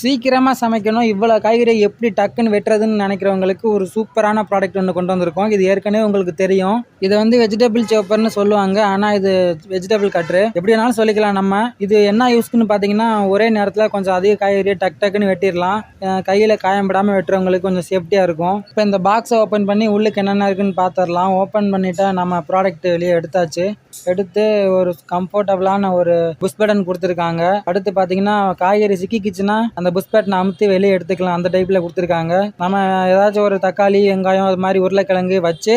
சீக்கிரமாக சமைக்கணும், இவ்வளோ காய்கறியை எப்படி டக்குன்னு வெட்டுறதுன்னு நினைக்கிறவங்களுக்கு ஒரு சூப்பரான ப்ராடக்ட் ஒன்று கொண்டு வந்திருக்கோம். இது ஏற்கனவே உங்களுக்கு தெரியும். இதை வந்து வெஜிடபிள் சாப்பர்னு சொல்லுவாங்க. ஆனால் இது வெஜிடபிள் கட்ரு, எப்படி வேணாலும் சொல்லிக்கலாம். நம்ம இது என்ன யூஸ்க்குன்னு பார்த்தீங்கன்னா, ஒரே நேரத்தில் கொஞ்சம் அதிக காய்கறியை டக்குன்னு வெட்டிடலாம். கையில் காயம்படாமல் வெட்டுறவங்களுக்கு கொஞ்சம் சேஃப்டியாக இருக்கும். இப்போ இந்த பாக்ஸை ஓப்பன் பண்ணி உள்ளுக்கு என்னென்ன இருக்குன்னு பார்த்துடலாம். ஓப்பன் பண்ணிட்டா நம்ம ப்ராடக்ட் வெளியே எடுத்தாச்சு. எடுத்து ஒரு கம்ஃபர்டபுளான ஒரு புஷ் பட்டன் கொடுத்துருக்காங்க. அடுத்து பார்த்தீங்கன்னா, காய்கறி சிக்கிக்கிச்சுன்னா அந்த புஷ் பட்டனை அமுத்தி வெளியே எடுத்துக்கலாம். அந்த டைப்பில் கொடுத்துருக்காங்க. நம்ம ஏதாச்சும் ஒரு தக்காளி, வெங்காயம், அது மாதிரி உருளைக்கிழங்கு வச்சு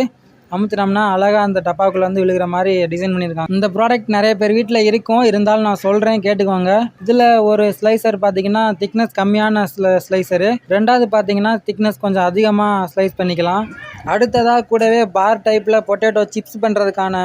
அமுத்தினோம்னா அழகாக அந்த டப்பாக்குள்ளே வந்து விழுகிற மாதிரி டிசைன் பண்ணியிருக்காங்க. இந்த ப்ராடக்ட் நிறைய பேர் வீட்டில் இருக்கும், இருந்தாலும் நான் சொல்கிறேன் கேட்டுக்கோங்க. இதில் ஒரு ஸ்லைசர் பார்த்தீங்கன்னா திக்னஸ் கம்மியான ஸ்லைசரு, ரெண்டாவது பார்த்தீங்கன்னா திக்னஸ் கொஞ்சம் அதிகமாக ஸ்லைஸ் பண்ணிக்கலாம். அடுத்ததாக கூடவே பார் டைப்பில் பொட்டேட்டோ சிப்ஸ் பண்ணுறதுக்கான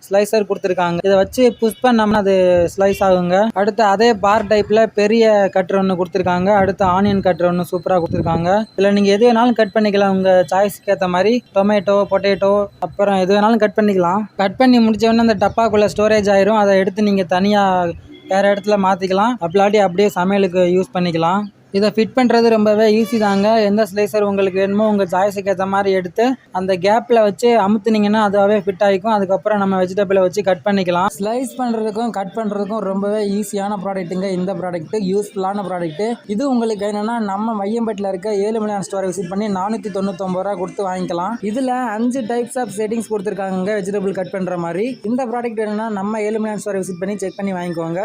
ஸ்லைசர் கொடுத்துருக்காங்க. இதை வச்சு புஷ் பண்ணோம்னா அது ஸ்லைஸ் ஆகுங்க. அடுத்து அதே பார் டைப்பில் பெரிய கட்டர் ஒன்று கொடுத்துருக்காங்க. அடுத்து ஆனியன் கட்டர் ஒன்று சூப்பராக கொடுத்துருக்காங்க. இதில் நீங்கள் எது வேணாலும் கட் பண்ணிக்கலாம், உங்கள் சாய்ஸ்க்கு ஏற்ற மாதிரி. டொமேட்டோ, பொட்டேட்டோ, அப்புறம் எது வேணாலும் கட் பண்ணிக்கலாம். கட் பண்ணி முடிச்சோடனே அந்த டப்பாக்குள்ளே ஸ்டோரேஜ் ஆயிரும். அதை எடுத்து நீங்கள் தனியாக வேறு இடத்துல மாற்றிக்கலாம். அப்படி அப்படியே சமையலுக்கு யூஸ் பண்ணிக்கலாம். இதை ஃபிட் பண்ணுறது ரொம்பவே ஈஸி தாங்க. எந்த ஸ்லைசர் உங்களுக்கு வேணுமோ உங்கள் சாய்ஸுக்கு ஏற்ற மாதிரி எடுத்து அந்த கேப்பில் வச்சு அமுத்துனீங்கன்னா அதுவாகவே ஃபிட் ஆகிக்கும். அதுக்கப்புறம் நம்ம வெஜிடபிளை வச்சு கட் பண்ணிக்கலாம். ஸ்லைஸ் பண்ணுறதுக்கும் கட் பண்ணுறதுக்கும் ரொம்பவே ஈஸியான ப்ராடக்ட்டுங்க இந்த ப்ராடக்ட்டு. யூஸ்ஃபுல்லான ப்ராடக்ட்டு இது. உங்களுக்கு என்னென்னா நம்ம வையம்பேட்டில் இருக்க ஏழுமலையான் ஸ்டோரை விசிட் பண்ணி 499 ரூபா கொடுத்து வாங்கிக்கலாம். இதில் 5 டைப்ஸ் ஆஃப் செட்டிங்ஸ் கொடுத்துருக்காங்க வெஜிடபிள் கட் பண்ணுற மாதிரி. இந்த ப்ராடக்ட் என்னென்னா நம்ம ஏழுமலையான் ஸ்டோரை விசிட் பண்ணி செக் பண்ணி வாங்கிக்குவாங்க.